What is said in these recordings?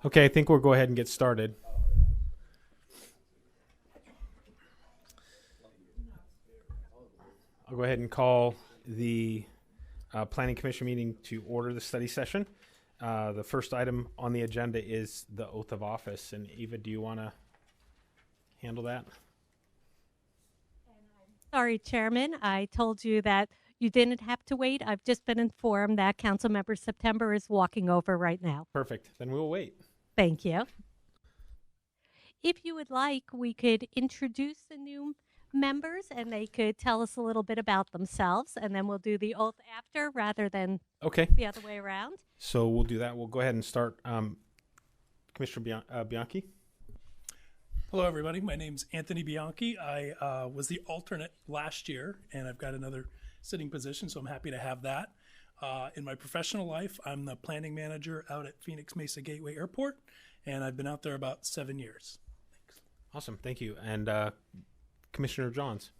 Okay, I think we'll go ahead and get started. I'll go ahead and call the Planning Commission meeting to order, the study session. The first item on the agenda is the oath of office. And Eva, do you want to handle that? Sorry, Chairman. I told you that you didn't have to wait. I've just been informed that Councilmember September is walking over right now. Perfect. Then we'll wait. Thank you. If you would like, we could introduce the new members and they could tell us a little bit about themselves, and then we'll do the oath after rather than the other way around. So we'll do that. We'll go ahead and start. Commissioner Bianchi. Hello, everybody. My name's Anthony Bianchi. I was the alternate last year, and I've got another sitting position, so I'm happy to have that. In my professional life, I'm the planning manager out at Phoenix Mesa Gateway Airport, and I've been out there about 7 years. Thanks. Awesome. Thank you. And Commissioner Johns.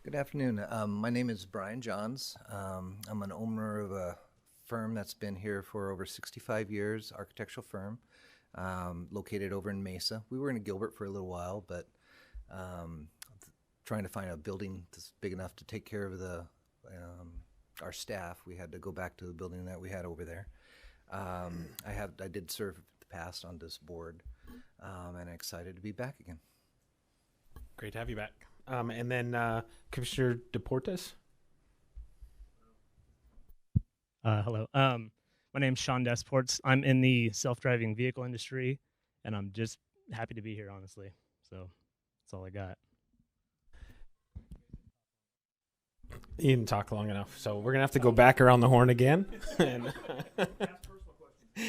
Good afternoon. My name is Brian Johns. I'm an owner of a firm that's been here for over 65 years, architectural firm, located over in Mesa. We were in Gilbert for a little while, but trying to find a building that's big enough to take care of our staff, we had to go back to the building that we had over there. I did serve in the past on this board, and I'm excited to be back again. Great to have you back. And then Commissioner Deportes. Hello. My name's Sean Desports. I'm in the self-driving vehicle industry, and I'm just happy to be here, honestly. So that's all I got. You didn't talk long enough, so we're gonna have to go back around the horn again.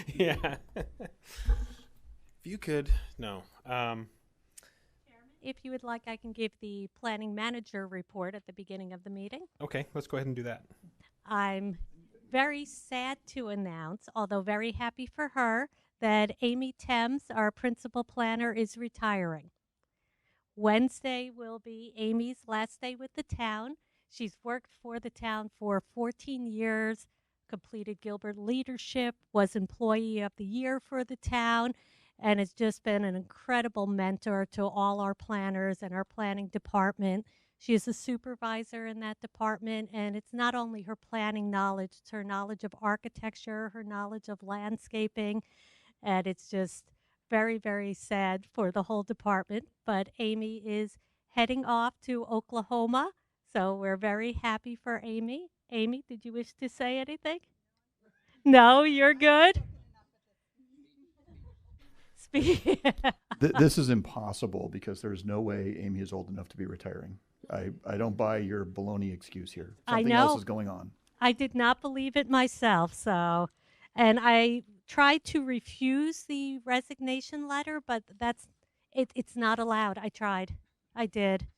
Yeah. If you could, no. If you would like, I can give the planning manager report at the beginning of the meeting. Okay, let's go ahead and do that. I'm very sad to announce, although very happy for her, that Amy Thames, our principal planner, is retiring. Wednesday will be Amy's last day with the town. She's worked for the town for 14 years, completed Gilbert Leadership, was Employee of the Year for the town, and has just been an incredible mentor to all our planners and our planning department. She is a supervisor in that department, and it's not only her planning knowledge, it's her knowledge of architecture, her knowledge of landscaping, and it's just very, very sad for the whole department. But Amy is heading off to Oklahoma, so we're very happy for Amy. Amy, did you wish to say anything? No, you're good? This is impossible because there's no way Amy is old enough to be retiring. I don't buy your baloney excuse here. Something else is going on. I did not believe it myself, and I tried to refuse the resignation letter, but it's not allowed. I tried. I did.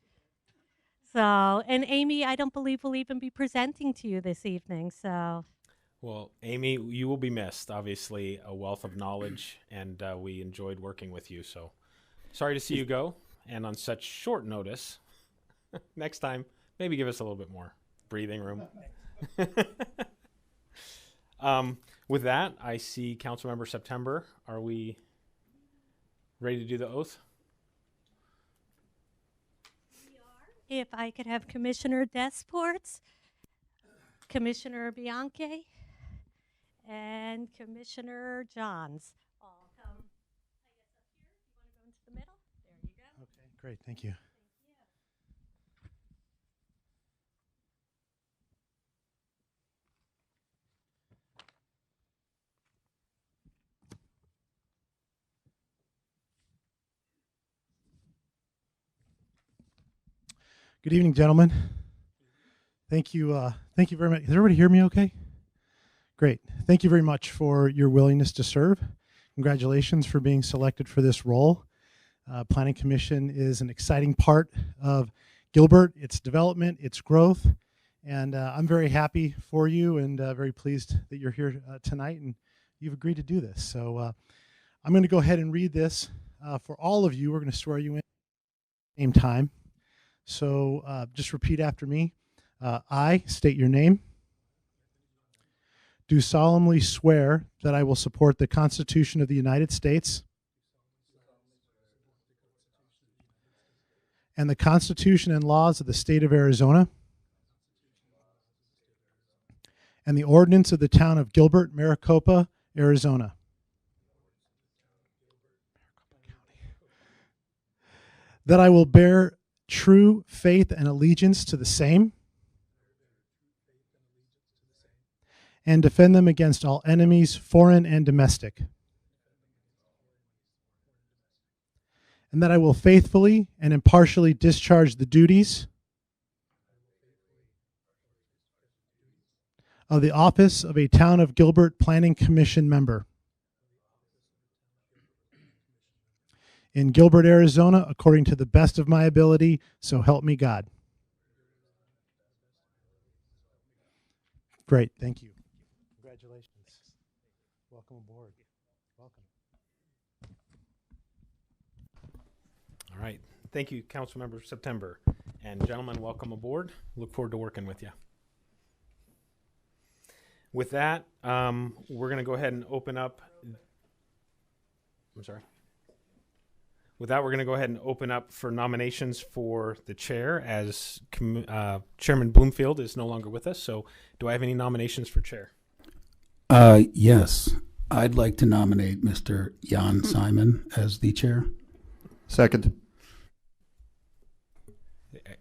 So, and Amy, I don't believe will even be presenting to you this evening, so. Well, Amy, you will be missed. Obviously, a wealth of knowledge, and we enjoyed working with you. So, sorry to see you go, and on such short notice. Next time, maybe give us a little bit more breathing room. With that, I see Councilmember September. Are we ready to do the oath? We are. If I could have Commissioner Desports, Commissioner Bianchi, and Commissioner Johns all come, I guess, up here. You want to go into the middle? There you go. Okay, great. Thank you. Good evening, gentlemen. Thank you very much. Does everybody hear me okay? Great. Thank you very much for your willingness to serve. Congratulations for being selected for this role. Planning Commission is an exciting part of Gilbert, its development, its growth, and I'm very happy for you and very pleased that you're here tonight and you've agreed to do this. So I'm going to go ahead and read this for all of you. We're going to swear you in at the same time. So just repeat after me. I state your name. do solemnly swear that I will support the Constitution of the United States and the Constitution and laws of the state of Arizona and the ordinance of the town of Gilbert, Maricopa, Arizona. That I will bear true faith and allegiance to the same and defend them against all enemies, foreign and domestic. And that I will faithfully and impartially discharge the duties of the office of a Town of Gilbert Planning Commission member in Gilbert, Arizona, according to the best of my ability, so help me God. Great, thank you. Congratulations. Welcome aboard. Welcome. All right. Thank you, Councilmember September. And gentlemen, welcome aboard. Look forward to working with you. With that, we're going to go ahead and open up. I'm sorry. With that, we're going to go ahead and open up for nominations for the chair, as Chairman Bloomfield is no longer with us. So do I have any nominations for chair? Yes. I'd like to nominate Mr. Jan Simon as the chair. Second.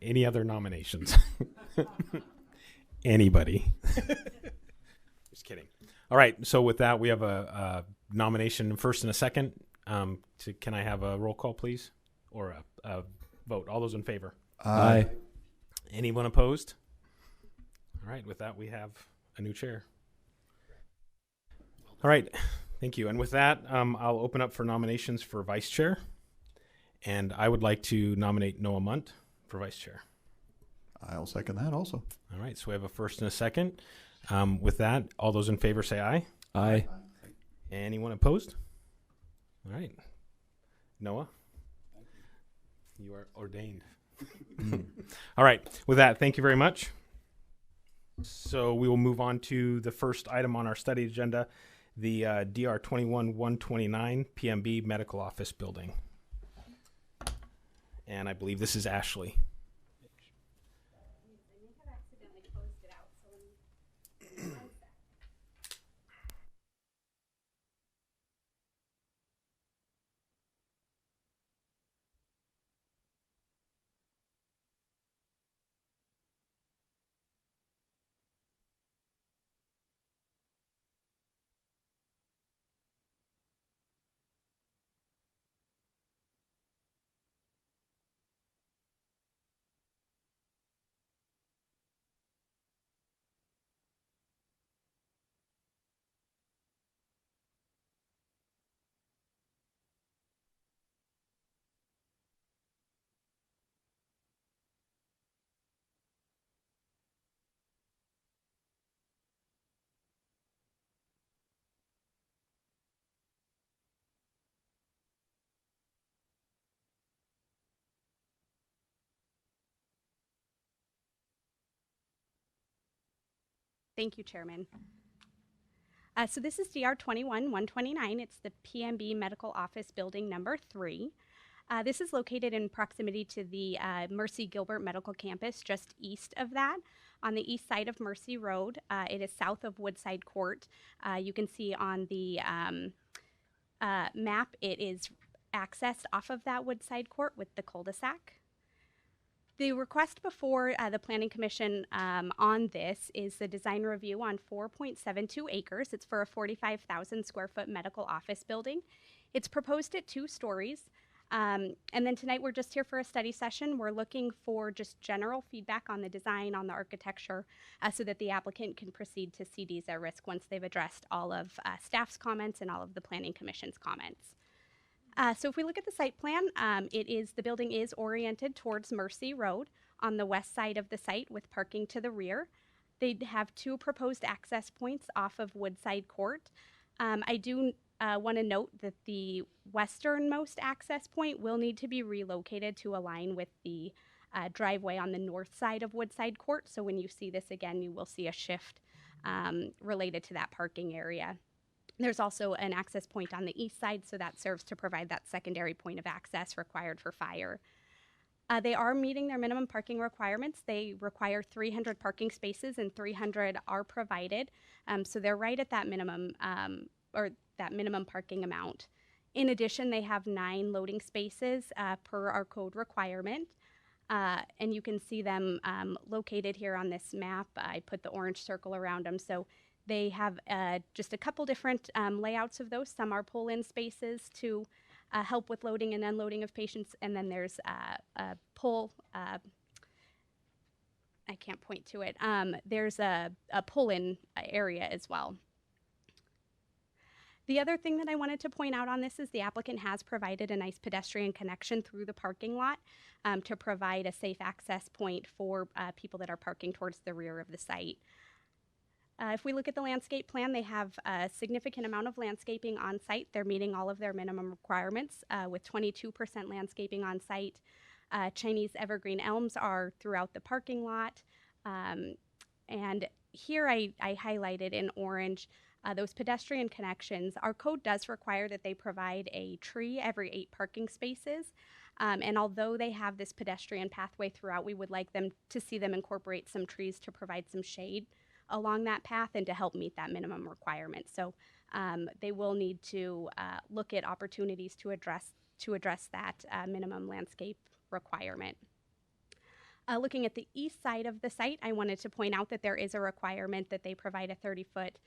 Any other nominations? Anybody? Just kidding. All right. So with that, we have a nomination first and a second. Can I have a roll call, please? Or a vote? All those in favor? Aye. Anyone opposed? All right. With that, we have a new chair. All right. Thank you. And with that, I'll open up for nominations for vice chair. And I would like to nominate Noah Munt for vice chair. I'll second that also. All right. So we have a first and a second. With that, all those in favor say aye. Aye. Anyone opposed? All right. Noah, you are ordained. All right. With that, thank you very much. So we will move on to the first item on our study agenda, the DR 21-129 PMB Medical Office Building. And I believe this is Ashley. Thank you, Chairman. So this is DR 21-129. It's the PMB Medical Office Building number 3. This is located in proximity to the Mercy Gilbert Medical Campus, just east of that, on the east side of Mercy Road. It is south of Woodside Court. You can see on the map, it is accessed off of that Woodside Court with the cul-de-sac. The request before the Planning Commission on this is the design review on 4.72 acres. It's for a 45,000 square foot medical office building. It's proposed at 2 stories. And then tonight we're just here for a study session. We're looking for just general feedback on the design, on the architecture, so that the applicant can proceed to CDs at risk once they've addressed all of staff's comments and all of the Planning Commission's comments. So if we look at the site plan, the building is oriented towards Mercy Road on the west side of the site with parking to the rear. They have 2 proposed access points off of Woodside Court. I do want to note that the westernmost access point will need to be relocated to align with the driveway on the north side of Woodside Court. So when you see this again, you will see a shift related to that parking area. There's also an access point on the east side, so that serves to provide that secondary point of access required for fire. They are meeting their minimum parking requirements. They require 300 parking spaces, and 300 are provided. So they're right at that minimum, or that minimum parking amount. In addition, they have 9 loading spaces per our code requirement. And you can see them located here on this map. I put the orange circle around them. So they have just a couple different layouts of those. Some are pull-in spaces to help with loading and unloading of patients. And then there's a pull, I can't point to it. There's a pull-in area as well. The other thing that I wanted to point out on this is the applicant has provided a nice pedestrian connection through the parking lot to provide a safe access point for people that are parking towards the rear of the site. If we look at the landscape plan, they have a significant amount of landscaping on site. They're meeting all of their minimum requirements with 22% landscaping on site. Chinese evergreen elms are throughout the parking lot. And here I highlighted in orange those pedestrian connections. Our code does require that they provide a tree every 8 parking spaces. And although they have this pedestrian pathway throughout, we would like them to see them incorporate some trees to provide some shade along that path and to help meet that minimum requirement. So they will need to look at opportunities to address that minimum landscape requirement. Looking at the east side of the site, I wanted to point out that there is a requirement that they provide a 30-foot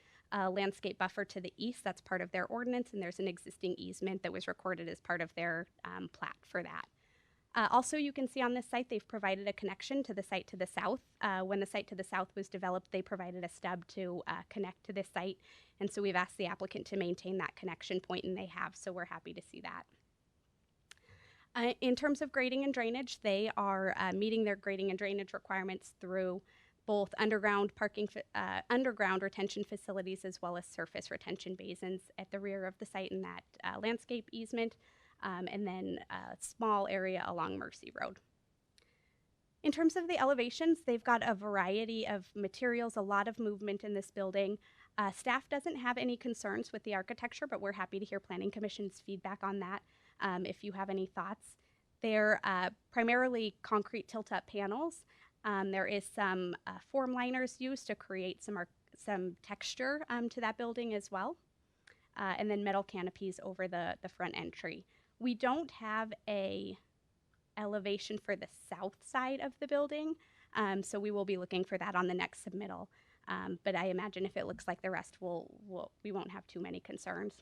landscape buffer to the east. That's part of their ordinance, and there's an existing easement that was recorded as part of their plat for that. Also, you can see on this site, they've provided a connection to the site to the south. When the site to the south was developed, they provided a stub to connect to this site. And so we've asked the applicant to maintain that connection point, and they have, so we're happy to see that. In terms of grading and drainage, they are meeting their grading and drainage requirements through both underground retention facilities as well as surface retention basins at the rear of the site in that landscape easement. And then a small area along Mercy Road. In terms of the elevations, they've got a variety of materials, a lot of movement in this building. Staff doesn't have any concerns with the architecture, but we're happy to hear Planning Commission's feedback on that if you have any thoughts. They're primarily concrete tilt-up panels. There is some form liners used to create some texture to that building as well. And then metal canopies over the front entry. We don't have a elevation for the south side of the building, so we will be looking for that on the next submittal. But I imagine if it looks like the rest, we won't have too many concerns.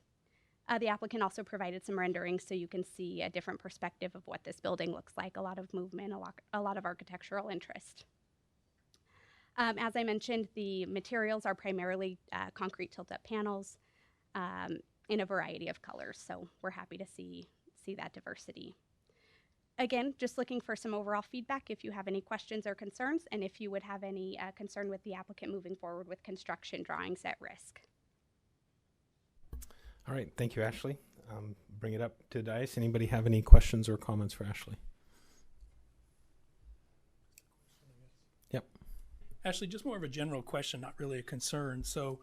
The applicant also provided some renderings so you can see a different perspective of what this building looks like, a lot of movement, a lot of architectural interest. As I mentioned, the materials are primarily concrete tilt-up panels in a variety of colors, so we're happy to see that diversity. Again, just looking for some overall feedback if you have any questions or concerns, and if you would have any concern with the applicant moving forward with construction drawings at risk. All right, thank you, Ashley. Bring it up to Dice. Anybody have any questions or comments for Ashley? Yep. Ashley, just more of a general question, not really a concern. So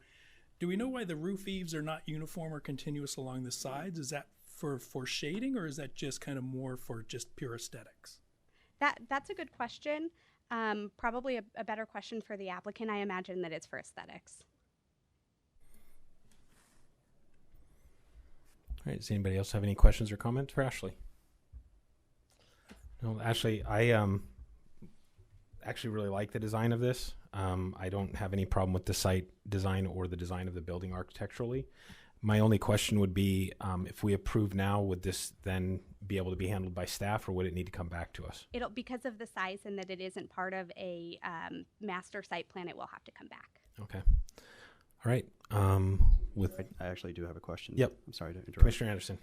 do we know why the roof eaves are not uniform or continuous along the sides? Is that for shading, or is that just kind of more for just pure aesthetics? That's a good question. Probably a better question for the applicant. I imagine that it's for aesthetics. All right, does anybody else have any questions or comments for Ashley? No, Ashley, I actually really like the design of this. I don't have any problem with the site design or the design of the building architecturally. My only question would be, if we approve now, would this then be able to be handled by staff, or would it need to come back to us? Because of the size and that it isn't part of a master site plan, it will have to come back. Okay. All right. I actually do have a question. Yep. I'm sorry to interrupt. Commissioner Anderson.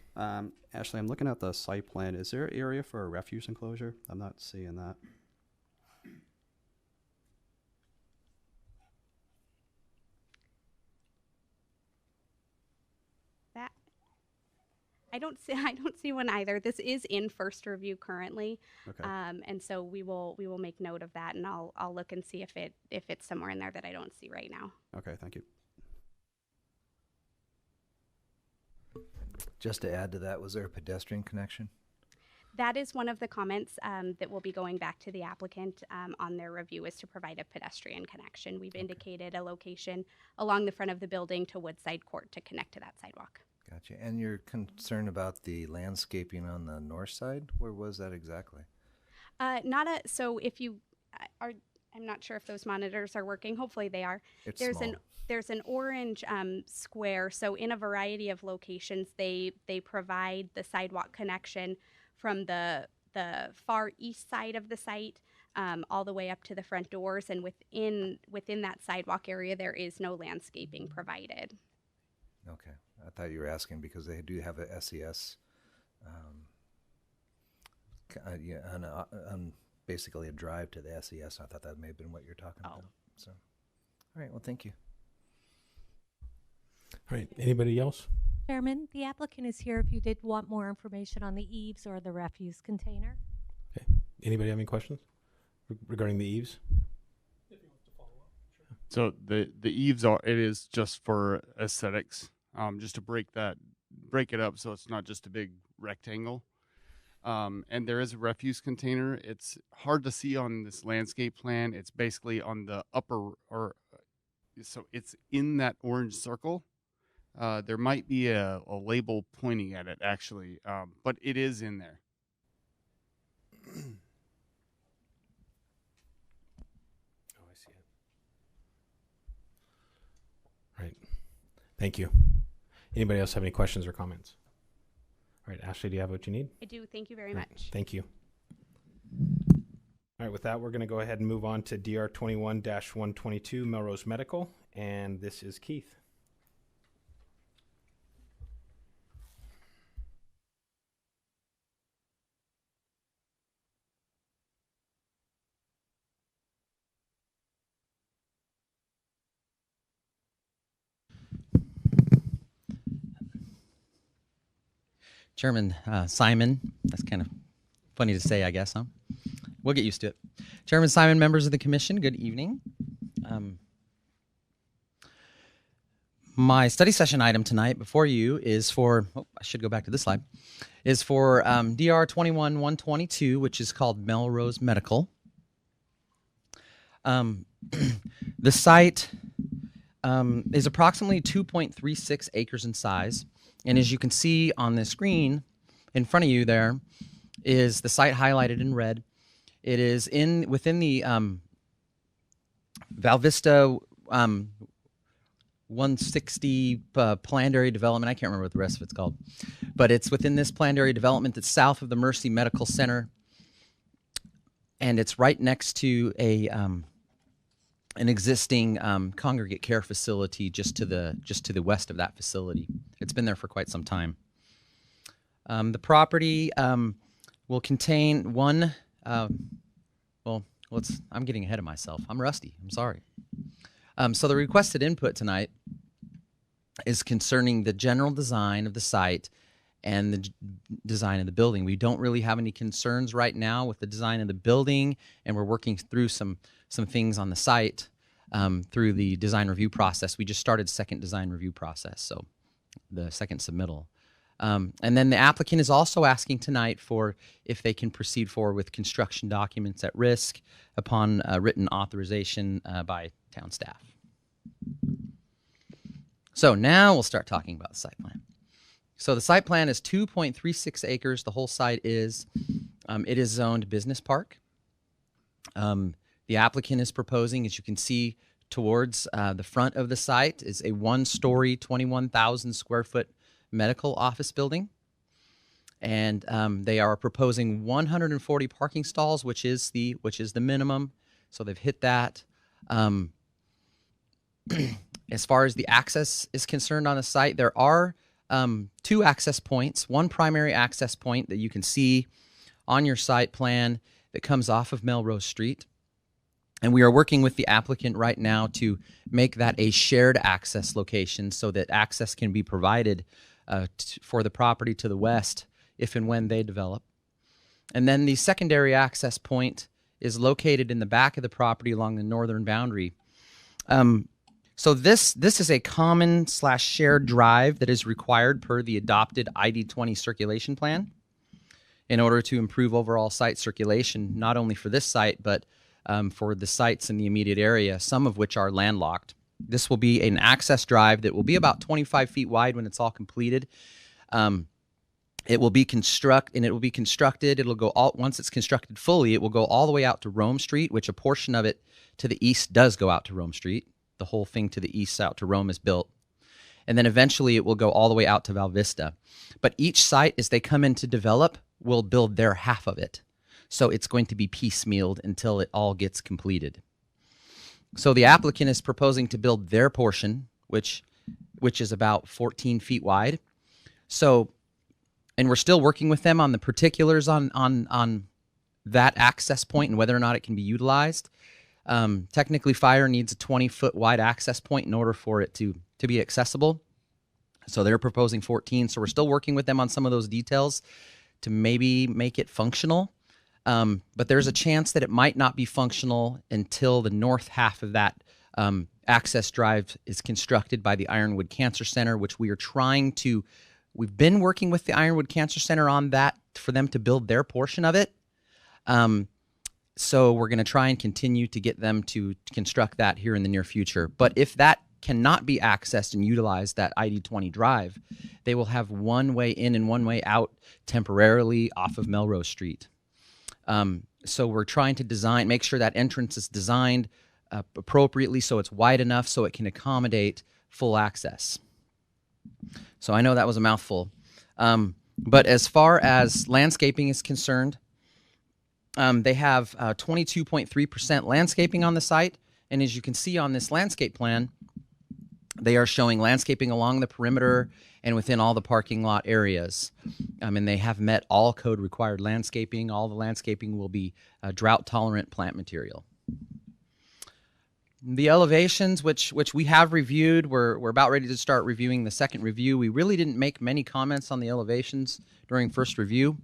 Ashley, I'm looking at the site plan. Is there an area for a refuse enclosure? I'm not seeing that. I don't see one either. This is in first review currently, Okay. and so we will make note of that, and I'll look and see if it's somewhere in there that I don't see right now. Okay, thank you. Just to add to that, was there a pedestrian connection? That is one of the comments that will be going back to the applicant on their review, is to provide a pedestrian connection. We've indicated a location along the front of the building to Woodside Court to connect to that sidewalk. Gotcha. And you're concerned about the landscaping on the north side? Where was that exactly? So if you are, I'm not sure if those monitors are working. Hopefully they are. It's There's small. there's an orange square. So in a variety of locations, they provide the sidewalk connection from the far east side of the site all the way up to the front doors. And within that sidewalk area, there is no landscaping provided. Okay. I thought you were asking because they do have a SES, basically a drive to the SES. I thought that may have been what you're talking about. So, all right. Well, thank you. All right. Anybody else? Chairman, the applicant is here if you did want more information on the eaves or the refuse container. Okay. Anybody have any questions regarding the eaves? So the eaves it is just for aesthetics, just to break it up so it's not just a big rectangle. And there is a refuse container. It's hard to see on this landscape plan. It's basically on the upper, so it's in that orange circle. There might be a label pointing at it actually, but it is in there. Right. Thank you. Anybody else have any questions or comments? All right, Ashley, do you have what you need? I do. Thank you very All right, much. thank you. All right, with that, we're going to go ahead and move on to DR 21-122 Melrose Medical, and this is Keith. Chairman Simon, that's kind of funny to say, I guess, huh? We'll get used to it. Chairman Simon, members of the commission, good evening. My study session item tonight before you is for, I should go back to this slide, is for DR 21-122, which is called Melrose Medical. The site is approximately 2.36 acres in size. And as you can see on the screen in front of you, there is the site highlighted in red. It is within the Val Vista 160 planned area development. I can't remember what the rest of it's called, but it's within this planned area development that's south of the Mercy Medical Center, and it's right next to an existing congregate care facility just to the west of that facility. It's been there for quite some time. The property will contain one. I'm getting ahead of myself. I'm rusty. I'm sorry. So the requested input tonight is concerning the general design of the site and the design of the building. We don't really have any concerns right now with the design of the building, and we're working through some things on the site through the design review process. We just started second design review process, so the second submittal. And then the applicant is also asking tonight for if they can proceed forward with construction documents at risk upon written authorization by town staff. So now we'll start talking about the site plan. So the site plan is 2.36 acres. The whole site is, it is zoned business park. The applicant is proposing, as you can see towards the front of the site, is a one-story, 21,000 square foot medical office building. And they are proposing 140 parking stalls, which is the minimum. So they've hit that. As far as the access is concerned on the site, there are two access points, one primary access point that you can see on your site plan that comes off of Melrose Street. And we are working with the applicant right now to make that a shared access location so that access can be provided for the property to the west if and when they develop. And then the secondary access point is located in the back of the property along the northern boundary. So this is a common / shared drive that is required per the adopted ID20 circulation plan in order to improve overall site circulation, not only for this site, but for the sites in the immediate area, some of which are landlocked. This will be an access drive that will be about 25 feet wide when it's all completed. It will be constructed. It'll go all, once it's constructed fully, it will go all the way out to Rome Street, which a portion of it to the east does go out to Rome Street. The whole thing to the east out to Rome is built. And then eventually it will go all the way out to Val Vista. But each site, as they come in to develop, will build their half of it. So it's going to be piecemealed until it all gets completed. So the applicant is proposing to build their portion, which is about 14 feet wide. So, and we're still working with them on the particulars on that access point and whether or not it can be utilized. Technically, fire needs a 20-foot wide access point in order for it to be accessible. So they're proposing 14. So we're still working with them on some of those details to maybe make it functional. But there's a chance that it might not be functional until the north half of that access drive is constructed by the Ironwood Cancer Center, which we are trying to, we've been working with the Ironwood Cancer Center on that for them to build their portion of it. So we're going to try and continue to get them to construct that here in the near future. But if that cannot be accessed and utilized, that ID20 drive, they will have one way in and one way out temporarily off of Melrose Street. So we're trying to make sure that entrance is designed appropriately so it's wide enough so it can accommodate full access. So I know that was a mouthful. But as far as landscaping is concerned, they have 22.3% landscaping on the site. And as you can see on this landscape plan, they are showing landscaping along the perimeter and within all the parking lot areas. And they have met all code required landscaping. All the landscaping will be drought tolerant plant material. The elevations, which we have reviewed, we're about ready to start reviewing the second review. We really didn't make many comments on the elevations during first review.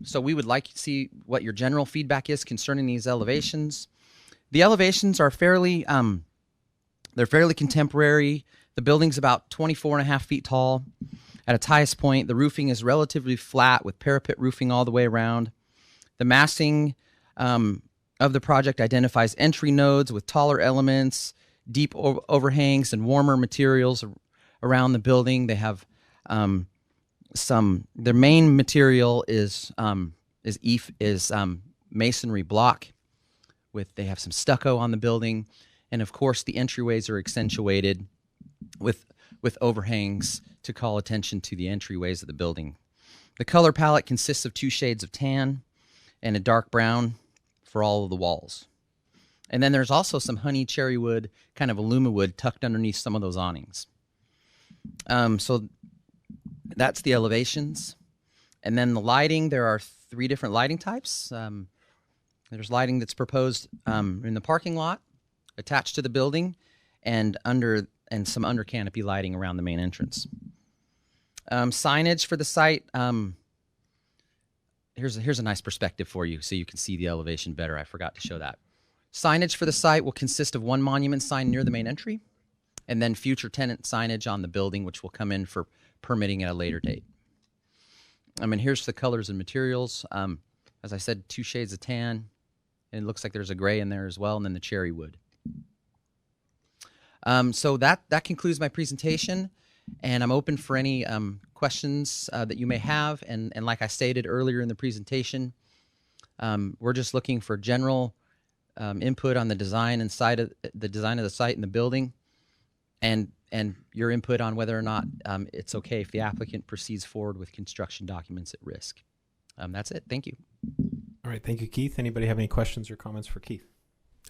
So we would like to see what your general feedback is concerning these elevations. The elevations are fairly contemporary. The building's about 24.5 feet tall. At its highest point, the roofing is relatively flat with parapet roofing all the way around. The massing of the project identifies entry nodes with taller elements, deep overhangs, and warmer materials around the building. They have their main material is masonry block. They have some stucco on the building, and of course the entryways are accentuated with overhangs to call attention to the entryways of the building. The color palette consists of 2 shades of tan and a dark brown for all of the walls. And then there's also some honey cherry wood, kind of aluma wood, tucked underneath some of those awnings. So that's the elevations. And then the lighting, there are 3 different lighting types. There's lighting that's proposed in the parking lot, attached to the building, and some under canopy lighting around the main entrance. Signage for the site. Here's a nice perspective for you so you can see the elevation better. I forgot to show that. Signage for the site will consist of 1 monument sign near the main entry, and then future tenant signage on the building, which will come in for permitting at a later date. Here's the colors and materials. As I said, 2 shades of tan, and it looks like there's a gray in there as well, and then the cherry wood. So that concludes my presentation, and I'm open for any questions that you may have. And like I stated earlier in the presentation, we're just looking for general input on the design and the design of the site and the building, and your input on whether or not it's okay if the applicant proceeds forward with construction documents at risk. That's it. Thank you. All right. Thank you, Keith. Anybody have any questions or comments for Keith?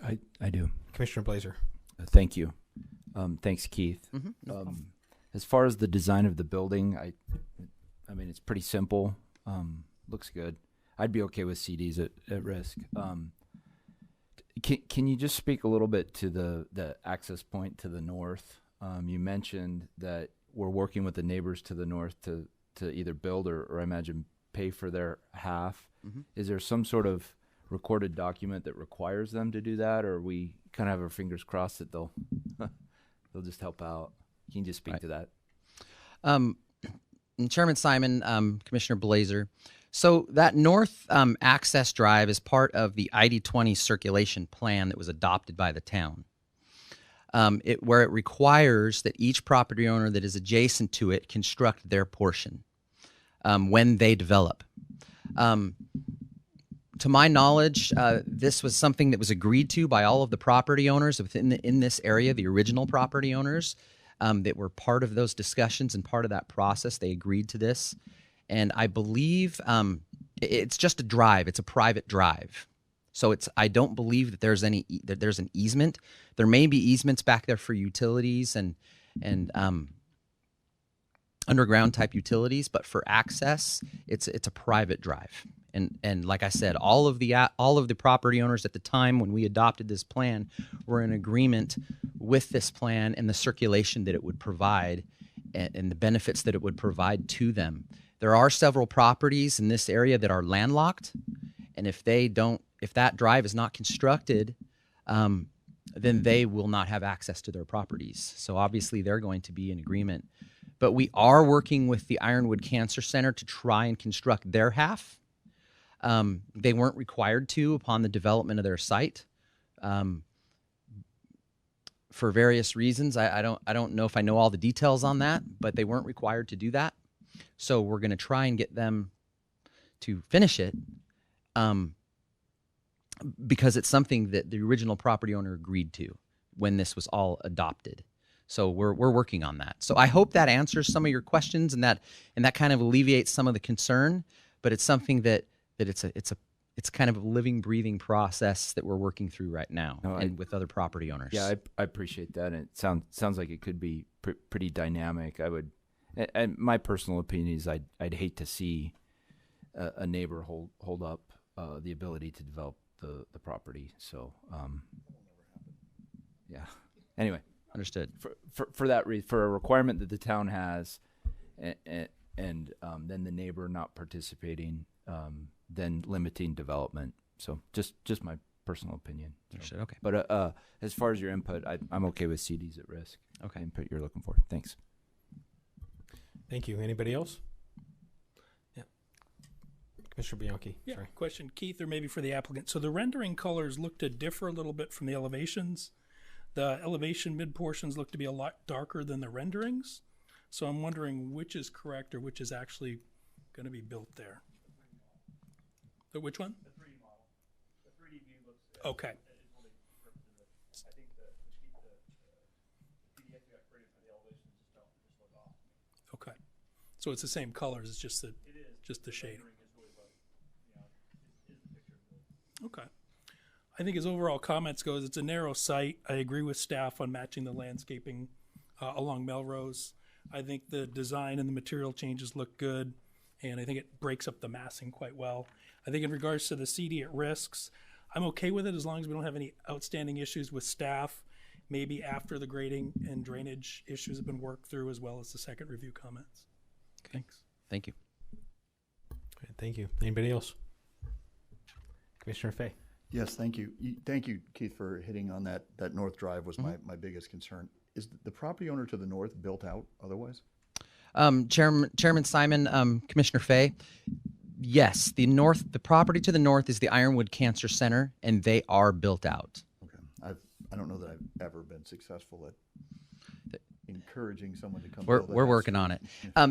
I do. Commissioner Blazer. Thank you. Thanks, Keith. Mm-hmm. No problem. As far as the design of the building, I mean, it's pretty simple. Looks good. I'd be okay with CDs at risk. Can you just speak a little bit to the access point to the north? You mentioned that we're working with the neighbors to the north to either build or I imagine pay for their half. Mm-hmm. Is there some sort of recorded document that requires them to do that, or we kind of have our fingers crossed that they'll just help out? Can you just speak to that? Chairman Simon, Commissioner Blazer. So that north access drive is part of the ID20 circulation plan that was adopted by the town, where it requires that each property owner that is adjacent to it construct their portion when they develop. To my knowledge, this was something that was agreed to by all of the property owners in this area, the original property owners that were part of those discussions and part of that process. They agreed to this. And I believe it's just a drive. It's a private drive. So I don't believe that there's an easement. There may be easements back there for utilities and underground type utilities, but for access, it's a private drive. And like I said, all of the property owners at the time when we adopted this plan were in agreement with this plan and the circulation that it would provide and the benefits that it would provide to them. There are several properties in this area that are landlocked, and if that drive is not constructed, then they will not have access to their properties. So obviously they're going to be in agreement. But we are working with the Ironwood Cancer Center to try and construct their half. They weren't required to upon the development of their site for various reasons. I don't know if I know all the details on that, but they weren't required to do that. So we're going to try and get them to finish it because it's something that the original property owner agreed to when this was all adopted. So we're working on that. So I hope that answers some of your questions and that kind of alleviates some of the concern. But it's something that it's kind of a living, breathing process that we're working through right now with other property owners. Yeah, I appreciate that. And it sounds like it could be pretty dynamic. And my personal opinion is I'd hate to see a neighbor hold up the ability to develop the property. So yeah. Anyway, understood. For that reason, for a requirement that the town has, and then the neighbor not participating, then limiting development. So just my personal opinion. Understood. Okay. But as far as your input, I'm okay with CDs at risk. Okay. Input you're looking for. Thanks. Thank you. Anybody else? Yeah. Commissioner Bianchi. Yeah. Sorry. Question, Keith, or maybe for the applicant. So the rendering colors look to differ a little bit from the elevations. The elevation mid portions look to be a lot darker than the renderings. So I'm wondering which is correct or which is actually going to be built there. Which one? The 3D model. The 3D view looks okay. I think the PDF you got created for the elevations just look off. Okay. So it's the same colors, it's just the shade. Okay. I think as overall comments goes, it's a narrow site. I agree with staff on matching the landscaping along Melrose. I think the design and the material changes look good, and I think it breaks up the massing quite well. I think in regards to the CD at risks, I'm okay with it as long as we don't have any outstanding issues with staff, maybe after the grading and drainage issues have been worked through, as well as the second review comments. Okay. Thanks. Thank you. Okay, thank you. Anybody else? Commissioner Fay. Yes, thank you. Thank you, Keith, for hitting on that north drive was my biggest concern. Is the property owner to the north built out otherwise? Chairman Simon, Commissioner Fay, yes, the property to the north is the Ironwood Cancer Center, and they are built out. Okay, I don't know that I've ever been successful at encouraging someone to come. We're working on it.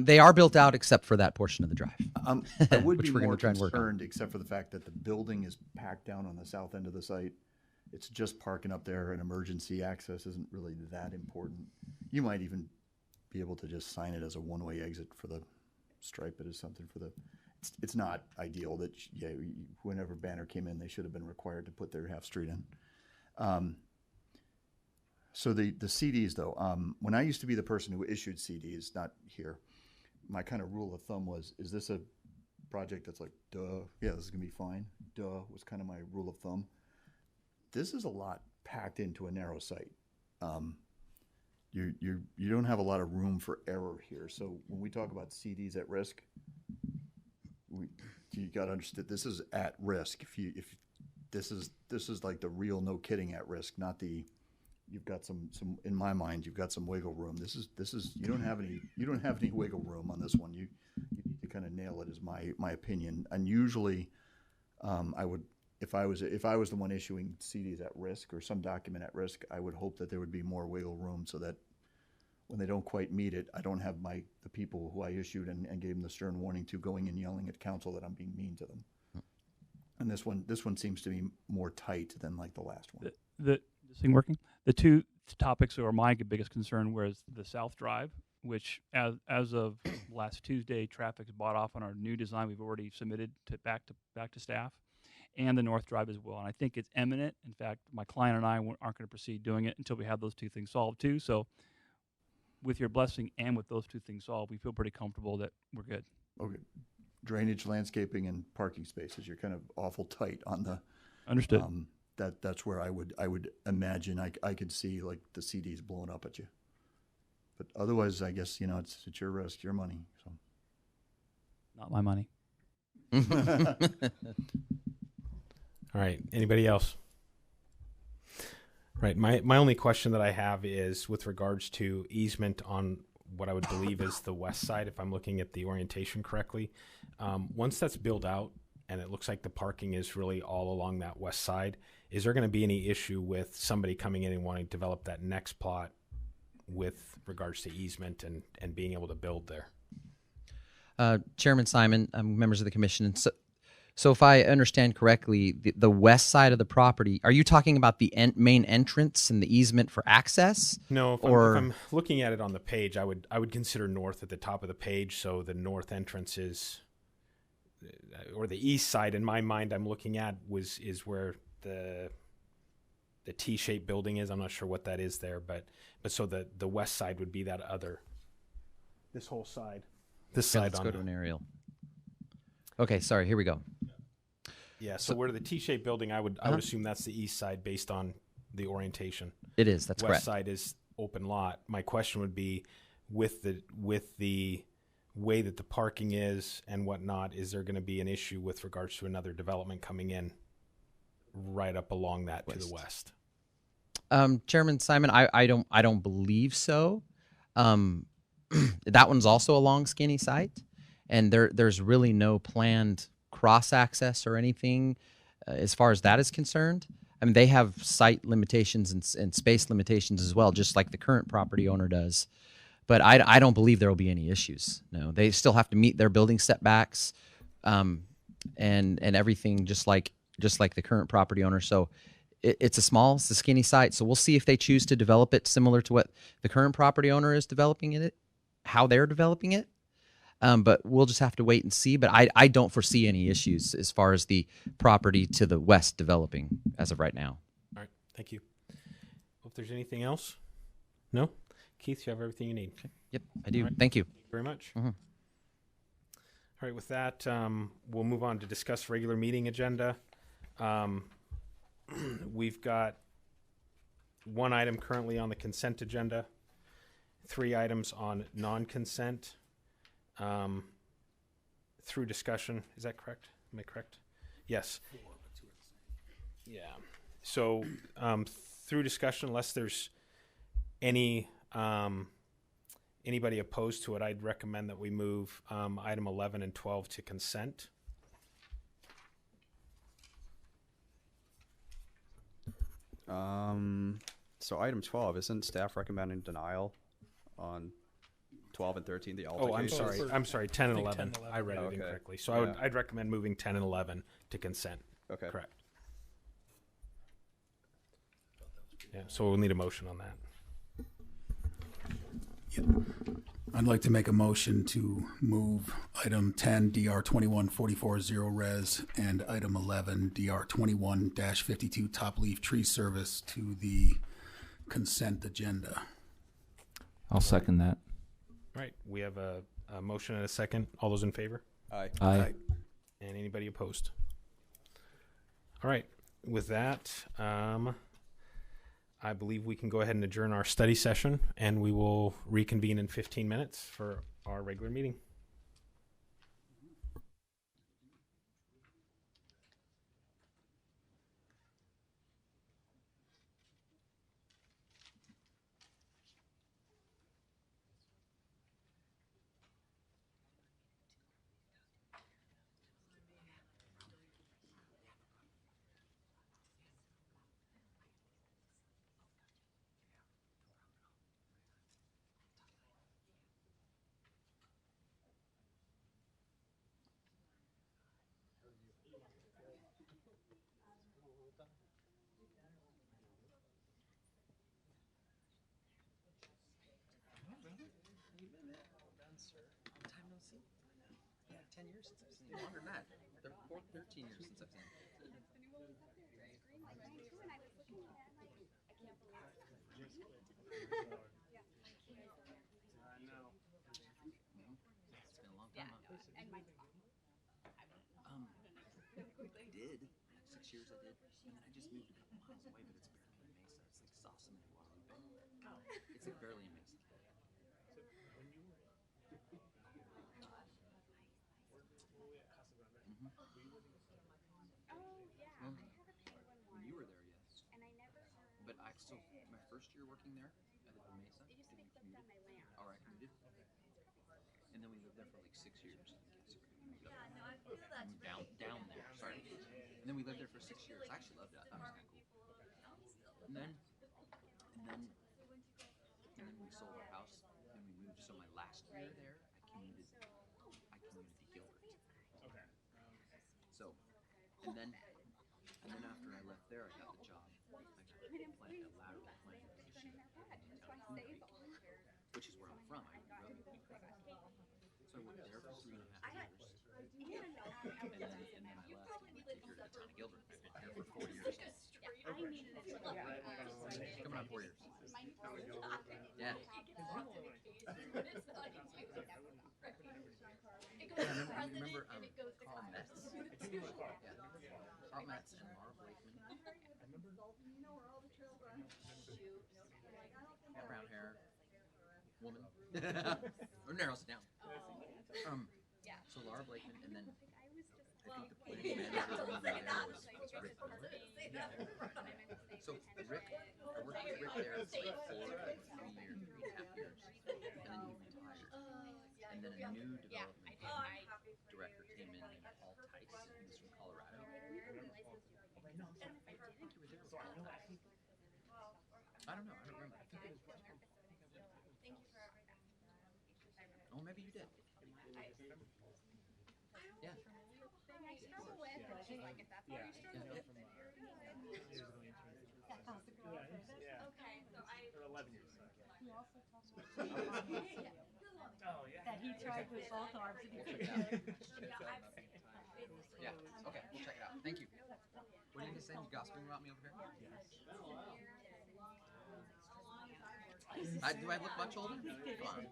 They are built out except for that portion of the drive. I would be more concerned, except for the fact that the building is packed down on the south end of the site. It's just parking up there, and emergency access isn't really that important. You might even be able to just sign it as a one-way exit for the stripe it as something for the. It's not ideal that whenever Banner came in, they should have been required to put their half street in. So the CDs though, when I used to be the person who issued CDs, not here, my kind of rule of thumb was, is this a project that's like, duh, yeah, this is gonna be fine, duh, was kind of my rule of thumb. This is a lot packed into a narrow site. you don't have a lot of room for error here. So when we talk about CDs at risk, you got to understand this is at risk. If this is like the real no kidding at risk, not the you've got some in my mind you've got some wiggle room. This is you don't have any wiggle room on this one. You need to kind of nail it, is my opinion. And usually, I would. If I was the one issuing CDs at risk or some document at risk, I would hope that there would be more wiggle room so that when they don't quite meet it, I don't have the people who I issued and gave them the stern warning to going and yelling at council that I'm being mean to them. And this one seems to be more tight than like the last one. This thing working? The two topics that were my biggest concern was the South Drive, which as of last Tuesday, traffic's bought off on our new design we've already submitted back to staff. And the North Drive as well. And I think it's imminent. In fact, my client and I aren't going to proceed doing it until we have those two things solved too. So with your blessing and with those two things solved, we feel pretty comfortable that we're good. Okay. Drainage, landscaping, and parking spaces, you're kind of awful tight on the. Understood. That's where I would imagine I could see like the CDs blowing up at you. But otherwise, I guess, it's your risk, your money. So. Not my money. All right. Anybody else? Right. My only question that I have is with regards to easement on what I would believe is the west side, if I'm looking at the orientation correctly. Once that's built out and it looks like the parking is really all along that west side, is there going to be any issue with somebody coming in and wanting to develop that next plot with regards to easement and being able to build there? Chairman Simon, members of the commission, so if I understand correctly, the west side of the property, are you talking about the main entrance and the easement for access? No, if I'm looking at it on the page, I would consider north at the top of the page. So the north entrance is, or the east side in my mind I'm looking at is where the T-shaped building is. I'm not sure what that is there, but so the west side would be that other, this whole side. This side let's on go to an aerial. Okay, sorry, here we go. Yeah, so where the T-shaped building, I would assume that's the east side based on the orientation. It is, that's correct. West side is open lot. My question would be, with the way that the parking is and whatnot, is there going to be an issue with regards to another development coming in right up along that to the west? Chairman Simon, I don't believe so. That one's also a long skinny site. And there's really no planned cross access or anything as far as that is concerned. I mean, they have site limitations and space limitations as well, just like the current property owner does. But I don't believe there will be any issues. No, they still have to meet their building setbacks and everything, just like the current property owner. So it's a skinny site. So we'll see if they choose to develop it similar to what the current property owner is developing it, how they're developing it. But we'll just have to wait and see. But I don't foresee any issues as far as the property to the west developing as of right now. All right. Thank you. Well, if there's anything else? No? Keith, you have everything you need. Okay. Yep, I do. Right. Thank you. Thank you very much. Mm-hmm. All right. With that, we'll move on to discuss regular meeting agenda. We've got one item currently on the consent agenda, 3 items on non-consent. Through discussion, is that correct? Am I correct? Yes. Yeah. So through discussion, unless there's anybody opposed to it, I'd recommend that we move item 11 and 12 to consent. So item 12, isn't staff recommending denial on 12 and 13, the altercation? Oh, I'm sorry, 10 and 11. 10 and 11. I read it incorrectly. So I'd recommend moving 10 and 11 to consent. Okay. Correct. Yeah, so we'll need a motion on that. I'd like to make a motion to move item 10 DR 2144 res and item 11 DR 21-52 top leaf tree service to the consent agenda. I'll second that. All right, we have a motion and a second. All those in favor? Aye. Aye. And anybody opposed? All right, with that, I believe we can go ahead and adjourn our study session, and we will reconvene in 15 minutes for our regular meeting. Time no see. Yeah, 10 years since I've seen you. Longer than that. 13 years since I've seen you. It's been a long time. Huh? I did. 6 years I did. And then I just moved a couple miles away, but it's barely in Mesa. It's like Sausalito, Guadalupe. It's like barely in Mesa. When you were there, yes. But I still, my first year working there at the Mesa, all right, commuted. And then we lived there for like 6 years. Down there, sorry. And then we lived there for 6 years. I actually loved it. I thought it was kind of cool. And then we sold our house and we moved. So my last year there, I commuted to Gilbert. Okay. So, and then after I left there, I got the job. I got a lateral plant position in Coon Creek, which is where I'm from. I grew up in Coon Creek. So I worked there for 3.5 years. And then I left and went to here to the town of Gilbert. I've been here for 4 years. Coming on 4 years. Yeah. I remember Carl Metz. Yeah. Carl Metz and Mara Blakeman. Brown hair. Woman. Or narrows it down. So Laura Blakeman, and then I think the planning manager over there was Rick Miller. So Rick, I worked with Rick there for 3.5 years, and then he retired. And then a new development director came in named Paul Tice. He was from Colorado. I think you were there with Paul Tice. I don't know. I don't remember. I think it was Paul. Oh, maybe you did. Yeah. That he tried with both arms and he Yeah, okay, we'll check it out. Thank you. What are you saying? You gossiping about me over here? Do I look much older? Come on.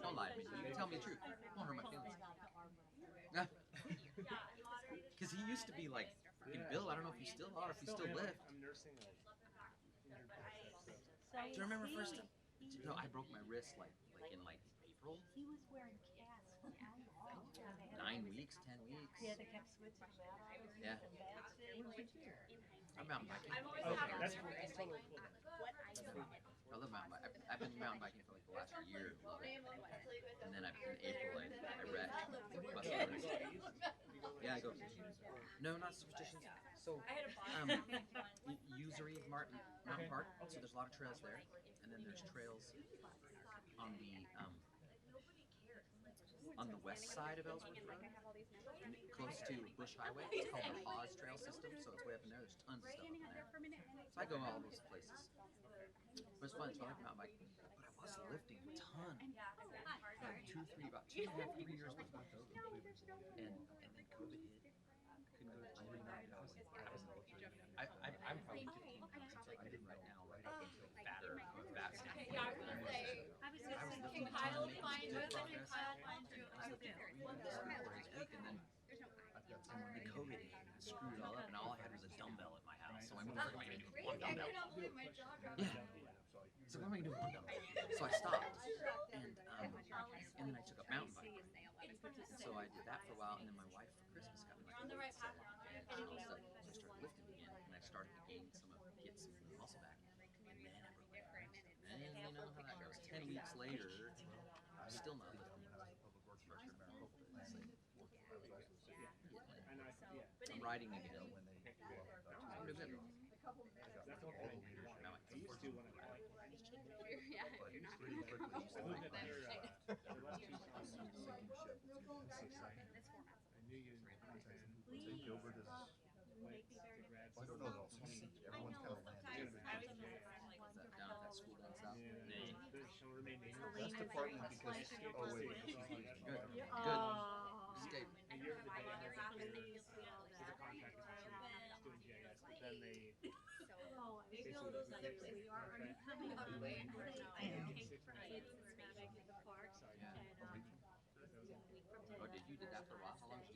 Don't lie to me. You tell me the truth. Won't hurt my feelings. Because he used to be like fucking Bill. I don't know if you still are, if you still live. Do you remember first time? No, I broke my wrist like in April. He was wearing casts for how long? 9 weeks, 10 weeks. Yeah, they kept switching them out. Yeah. I'm mountain biking. Okay, that's totally cool. I love mountain biking. I've been mountain biking for like the last year. Love it. And then in April I wrecked. Yeah, I go. No, not superstitions. So, Usury Mountain Park. So there's a lot of trails there, and then there's trails on the west side of Ellsworth Road, close to Bush Highway. It's called the Hawes Trail System, so it's way up in there. There's tons of stuff in there. So I go all those places. But it's fun. So I like mountain biking. But I was lifting a ton. Like 2.5, 3 years with my COVID. And then COVID hit. Couldn't go to the gym. I'm probably 15 pounds lighter right now. Right up until fatter. Fat standpoint. I was lifting a ton, making good progress. I was lifting 3 days a week, and then the COVID hit and screwed it all up, and all I had was a dumbbell at my house. So I went, what am I going to do? One dumbbell. Yeah. So what am I going to do with one dumbbell? So I stopped, and then I took up mountain bike. So I did that for a while, and then my wife for Christmas got me like a weight set. So I started lifting again, and I started to gain get some muscle back. And then I broke my arms. And you know how that goes. 10 weeks later, I'm still not lifting. I'm riding again. I'm doing good. Now I can afford to. Gilbert is. I don't know though. Everyone's kind of landed. Down at that school down south. Best department because wait. Good. Stay. Oh, did you did that for a while? How long did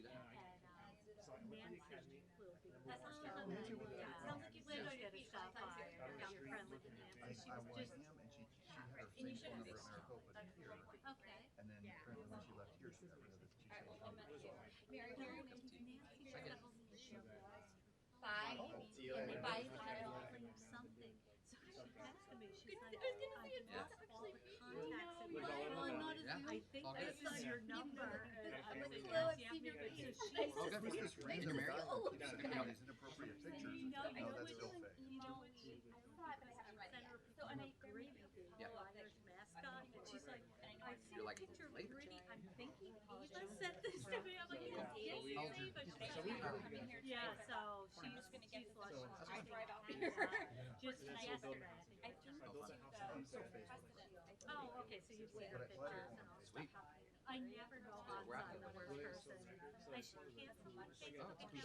you do that? Sounds like you plan on your stop by. You're friendly with Nancy. I was him, and she had her thing phone number in Maricopa here. Okay. And then apparently when she left here, she got rid of it. She said, Bye. And bye something. So she texted me. She's like, I lost all the contacts in my phone. I think this is your number. I'm like, hello, I've seen your picture. These inappropriate pictures. No, that's still fake. You know, sent her a Gritty, Flyers mascot, and she's like, I see a picture of Gritty. I'm thinking Eva sent this to me. I'm like, yes, Eva. Yeah, so she's lucky. I drive out here. Just yesterday. Oh, okay, so you've seen her pictures and all stuff. I never know outside the worst person. I should cancel my Facebook account.